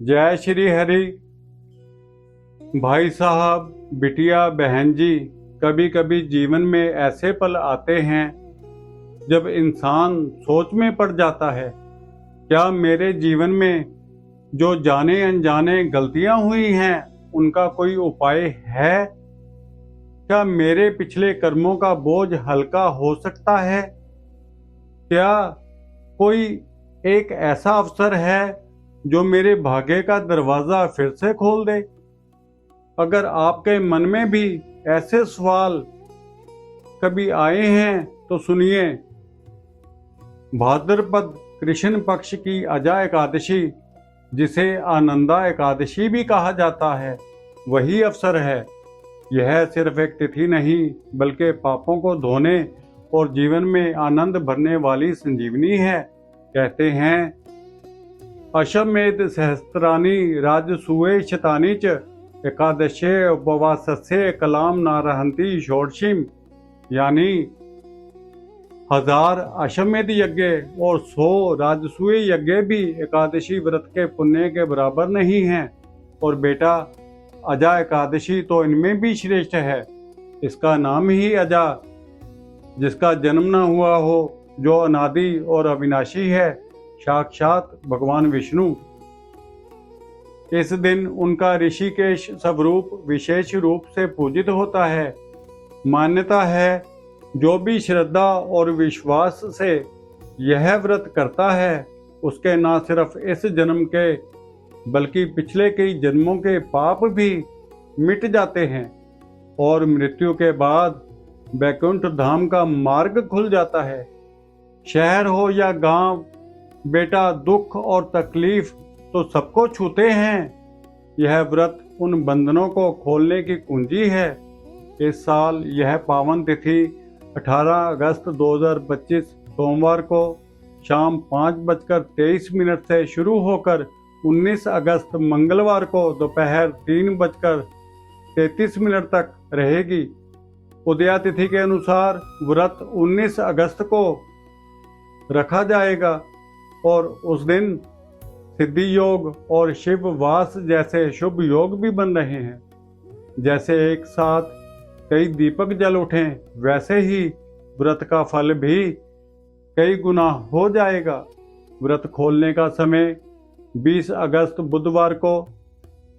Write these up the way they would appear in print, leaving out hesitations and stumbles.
जय श्री हरि। भाई साहब, बिटिया, बहन जी, कभी कभी जीवन में ऐसे पल आते हैं जब इंसान सोच में पड़ जाता है, क्या मेरे जीवन में जो जाने अनजाने गलतियां हुई हैं उनका कोई उपाय है? क्या मेरे पिछले कर्मों का बोझ हल्का हो सकता है? क्या कोई एक ऐसा अवसर है जो मेरे भाग्य का दरवाजा फिर से खोल दे? अगर आपके मन में भी ऐसे सवाल कभी आए हैं तो सुनिए। भाद्रपद कृष्ण पक्ष की अजा एकादशी, जिसे आनंदा एकादशी भी कहा जाता है, वही अवसर है। यह सिर्फ एक तिथि नहीं बल्कि पापों को धोने और जीवन में आनंद भरने वाली संजीवनी है। कहते हैं, अश्वमेध सहस्त्रानि राजसूये शतानि च एकादशे उपवासस्य कलाम नारहंति षोडशीम, यानी 1000 अश्वमेध यज्ञ और 100 राजसूय यज्ञ भी एकादशी व्रत के पुण्य के बराबर नहीं हैं। और बेटा, अजा एकादशी तो इनमें भी श्रेष्ठ है। इसका नाम ही अजा, जिसका जन्म न हुआ हो, जो अनादि और अविनाशी है, साक्षात भगवान विष्णु। इस दिन उनका ऋषिकेश स्वरूप विशेष रूप से पूजित होता है। मान्यता है, जो भी श्रद्धा और विश्वास से यह व्रत करता है, उसके न सिर्फ इस जन्म के बल्कि पिछले कई जन्मों के पाप भी मिट जाते हैं और मृत्यु के बाद वैकुंठ धाम का मार्ग खुल जाता है। शहर हो या गांव, बेटा, दुख और तकलीफ तो सबको छूते हैं। यह व्रत उन बंधनों को खोलने की कुंजी है। इस साल यह पावन तिथि 18 अगस्त 2025 सोमवार को शाम 5:23 से शुरू होकर 19 अगस्त मंगलवार को दोपहर 3:33 तक रहेगी। उदया तिथि के अनुसार व्रत 19 अगस्त को रखा जाएगा और उस दिन सिद्धि योग और शिव वास जैसे शुभ योग भी बन रहे हैं। जैसे एक साथ कई दीपक जल उठें, वैसे ही व्रत का फल भी कई गुना हो जाएगा। व्रत खोलने का समय 20 अगस्त बुधवार को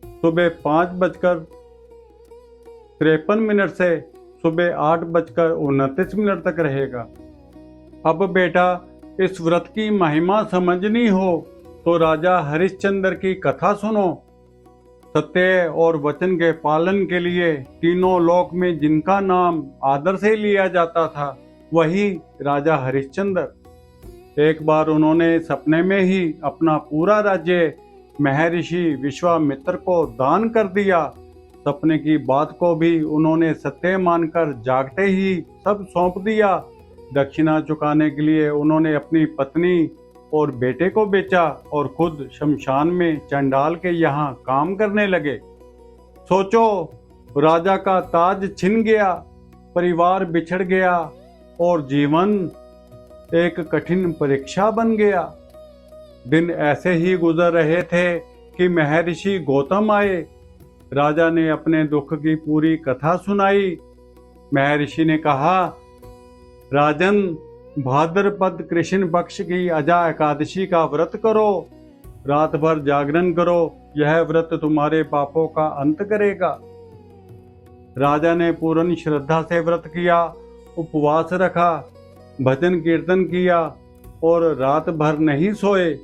सुबह 5:53 से सुबह 8:29 तक रहेगा। अब बेटा, इस व्रत की महिमा समझनी हो तो राजा हरिश्चंद्र की कथा सुनो। सत्य और वचन के पालन के लिए तीनों लोक में जिनका नाम आदर से लिया जाता था, वही राजा हरिश्चंद्र। एक बार उन्होंने सपने में ही अपना पूरा राज्य महर्षि विश्वामित्र को दान कर दिया। सपने की बात को भी उन्होंने सत्य मानकर जागते ही सब सौंप दिया। दक्षिणा चुकाने के लिए उन्होंने अपनी पत्नी और बेटे को बेचा और खुद शमशान में चंडाल के यहाँ काम करने लगे। सोचो, राजा का ताज छिन गया, परिवार बिछड़ गया और जीवन एक कठिन परीक्षा बन गया। दिन ऐसे ही गुजर रहे थे कि महर्षि गौतम आए। राजा ने अपने दुख की पूरी कथा सुनाई। महर्षि ने कहा, राजन, भाद्रपद कृष्ण पक्ष की अजा एकादशी का व्रत करो, रात भर जागरण करो। यह व्रत तुम्हारे पापों का अंत करेगा। राजा ने पूर्ण श्रद्धा से व्रत किया, उपवास रखा, भजन कीर्तन किया और रात भर नहीं सोए।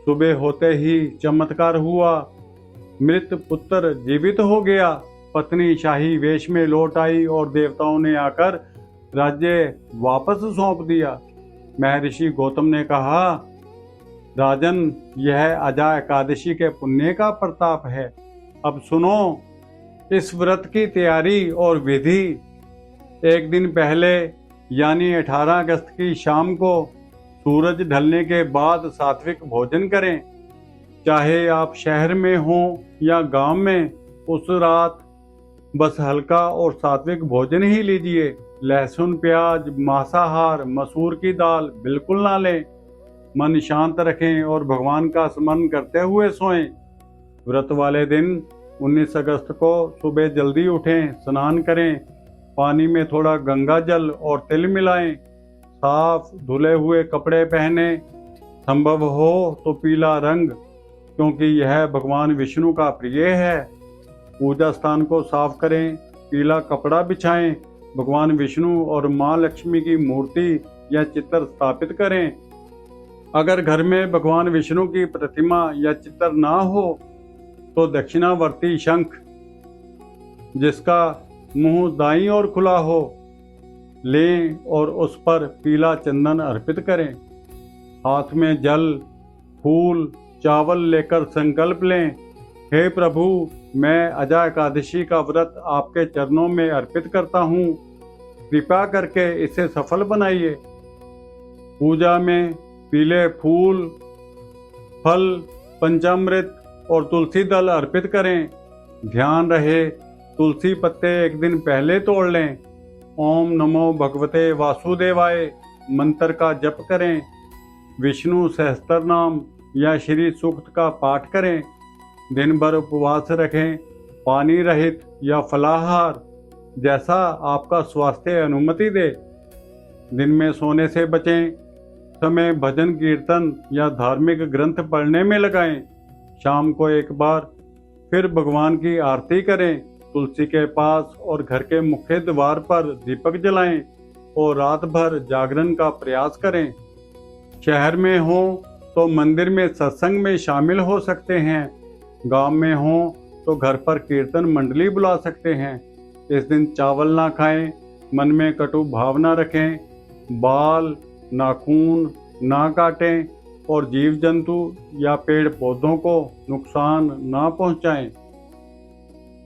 सुबह होते ही चमत्कार हुआ। मृत पुत्र जीवित हो गया। पत्नी शाही वेश में लौट आई और देवताओं ने आकर राज्य वापस सौंप दिया। महर्षि गौतम ने कहा, राजन, यह अजा एकादशी के पुण्य का प्रताप है। अब सुनो इस व्रत की तैयारी और विधि। एक दिन पहले यानी 18 अगस्त की शाम को सूरज ढलने के बाद सात्विक भोजन करें। चाहे आप शहर में हों या गांव में, उस रात बस हल्का और सात्विक भोजन ही लीजिए। लहसुन, प्याज, मांसाहार, मसूर की दाल बिल्कुल ना लें। मन शांत रखें और भगवान का स्मरण करते हुए सोएं। व्रत वाले दिन 19 अगस्त को सुबह जल्दी उठें, स्नान करें, पानी में थोड़ा गंगा जल और तिल मिलाएं, साफ धुले हुए कपड़े पहने, संभव हो तो पीला रंग, क्योंकि यह भगवान विष्णु का प्रिय है। पूजा स्थान को साफ करें, पीला कपड़ा बिछाएं, भगवान विष्णु और माँ लक्ष्मी की मूर्ति या चित्र स्थापित करें। अगर घर में भगवान विष्णु की प्रतिमा या चित्र ना हो तो दक्षिणावर्ती शंख, जिसका मुंह दाईं ओर खुला हो, लें और उस पर पीला चंदन अर्पित करें। हाथ में जल, फूल, चावल लेकर संकल्प लें, हे प्रभु, मैं अजा एकादशी का व्रत आपके चरणों में अर्पित करता हूँ, कृपा करके इसे सफल बनाइए। पूजा में पीले फूल, फल, पंचामृत और तुलसी दल अर्पित करें। ध्यान रहे, तुलसी पत्ते एक दिन पहले तोड़ लें। ओम नमो भगवते वासुदेवाय मंत्र का जप करें। विष्णु सहस्त्रनाम या श्री सूक्त का पाठ करें। दिन भर उपवास रखें, पानी रहित या फलाहार, जैसा आपका स्वास्थ्य अनुमति दे। दिन में सोने से बचें, समय भजन कीर्तन या धार्मिक ग्रंथ पढ़ने में लगाएं। शाम को एक बार फिर भगवान की आरती करें। तुलसी के पास और घर के मुख्य द्वार पर दीपक जलाएं और रात भर जागरण का प्रयास करें। शहर में हो तो मंदिर में सत्संग में शामिल हो सकते हैं। गांव में हो तो घर पर कीर्तन मंडली बुला सकते हैं। इस दिन चावल ना खाएं, मन में कटु भावना रखें, बाल नाखून ना काटें और जीव जंतु या पेड़ पौधों को नुकसान ना पहुंचाएं।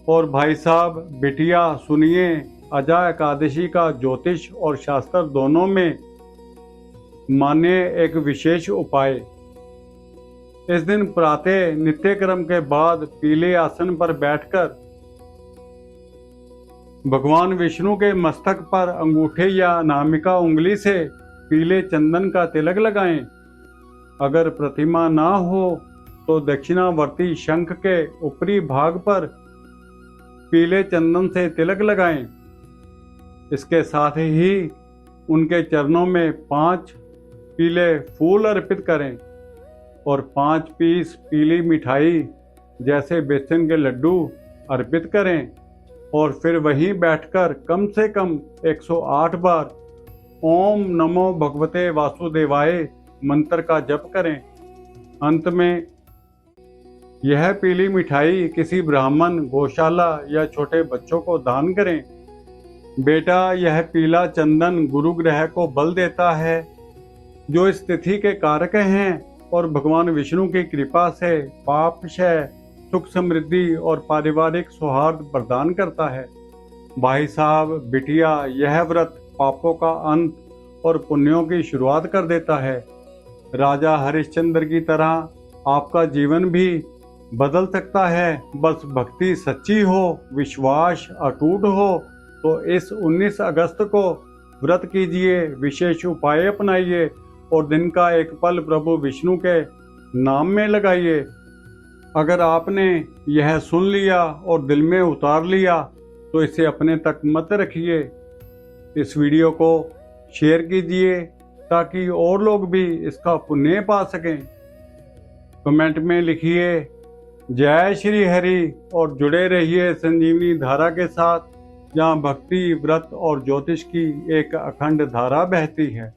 और भाई साहब, बिटिया, सुनिए, अजा एकादशी का ज्योतिष और शास्त्र दोनों में मान्य एक विशेष उपाय। इस दिन प्रातः नित्यक्रम के बाद पीले आसन पर बैठकर भगवान विष्णु के मस्तक पर अंगूठे या अनामिका उंगली से पीले चंदन का तिलक लगाएं। अगर प्रतिमा ना हो तो दक्षिणावर्ती शंख के ऊपरी भाग पर पीले चंदन से तिलक लगाएं। इसके साथ ही उनके चरणों में 5 पीले फूल अर्पित करें और 5 पीस पीली मिठाई जैसे बेसन के लड्डू अर्पित करें और फिर वहीं बैठकर कम से कम 108 बार ओम नमो भगवते वासुदेवाय मंत्र का जप करें। अंत में यह पीली मिठाई किसी ब्राह्मण, गौशाला या छोटे बच्चों को दान करें। बेटा, यह पीला चंदन गुरु ग्रह को बल देता है, जो इस तिथि के कारक हैं, और भगवान विष्णु की कृपा से पाप क्षय, सुख समृद्धि और पारिवारिक सौहार्द प्रदान करता है। भाई साहब, बिटिया, यह व्रत पापों का अंत और पुण्यों की शुरुआत कर देता है। राजा हरिश्चंद्र की तरह आपका जीवन भी बदल सकता है। बस भक्ति सच्ची हो, विश्वास अटूट हो तो इस 19 अगस्त को व्रत कीजिए, विशेष उपाय अपनाइए और दिन का एक पल प्रभु विष्णु के नाम में लगाइए। अगर आपने यह सुन लिया और दिल में उतार लिया तो इसे अपने तक मत रखिए। इस वीडियो को शेयर कीजिए ताकि और लोग भी इसका पुण्य पा सकें। कमेंट में लिखिए जय श्री हरि और जुड़े रहिए संजीवनी धारा के साथ, जहां भक्ति, व्रत और ज्योतिष की एक अखंड धारा बहती है।